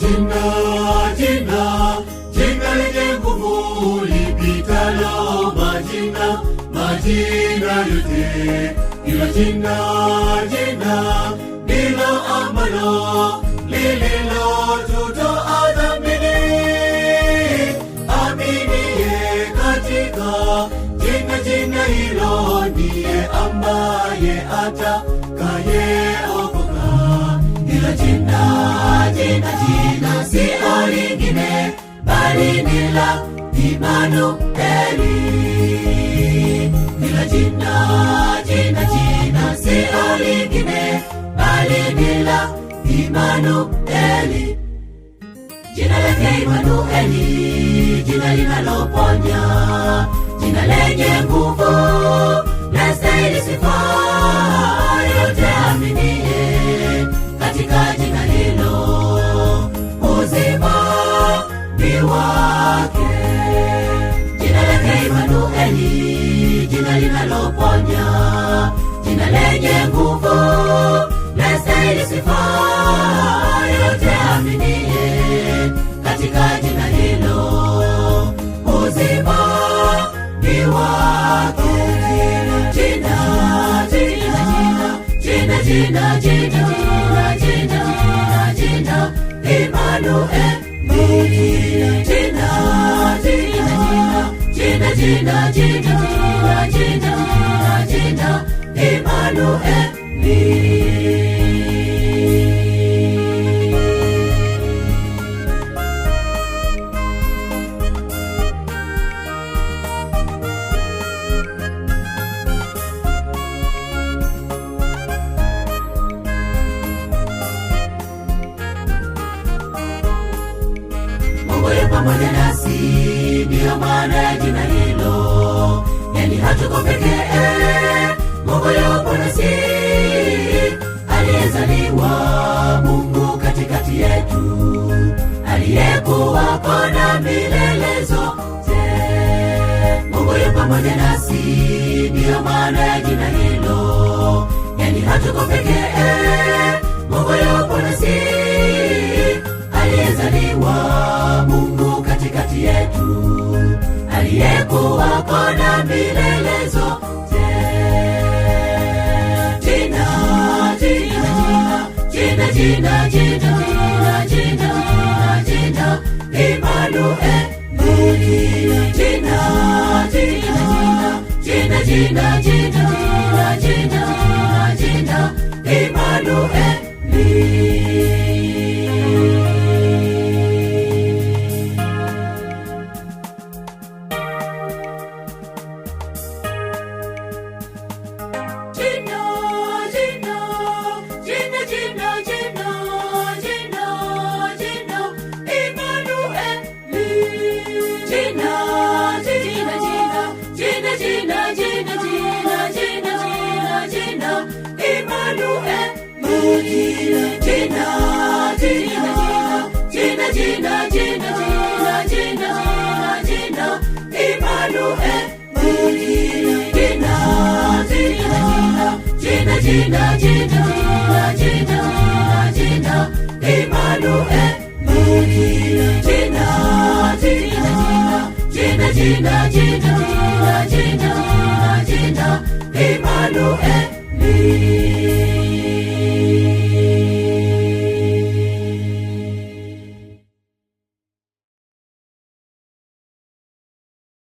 Jina, jina, jina lenye nguvu lipitalo majina, majina yote. Hilo jina, jina, ndilo ambalo lililotutoa dhambini. Aminiye katika jina, jina hilo ndiye ambaye atakayeokoka. Hilo jina, jina, jina sio lingine bali ni la Imanueli. Hilo jina, jina, jina sio lingine bali ni la Imanueli. Jina lake Imanueli, jina linaloponya, jina lenye nguvu, lastahili sifa. Yote aminiye katika jina hilo, uzima ni wake. Jina lake Imanueli, jina linaloponya, jina lenye nguvu, lastahili sifa. Yote aminiye katika jina hilo, uzima ni wake. Jina, jina, jina, jina, jina, jina, jina, Imanueli. Jina, jina, jina, jina, jina, jina, jina, Imanueli. Mungu yu pamoja nasi, ndiyo maana ya jina hilo. Yani hatuko pekee, Mungu yupo nasi. Aliyezaliwa Mungu katikati yetu, aliyekuwako na milele zote. Mungu yu pamoja nasi, ndiyo maana ya jina hilo. Yani hatuko pekee, Mungu yupo nasi. Aliyezaliwa Mungu katikati yetu, aliyekuwako na milele zote. Jina, jina, jina, jina, jina, jina, jina, Imanueli. Jina, jina, jina, jina, jina, jina, jina, Imanueli. Jina, jina, jina, jina, Imanueli. Jina, jina, jina, jina, jina, jina, jina,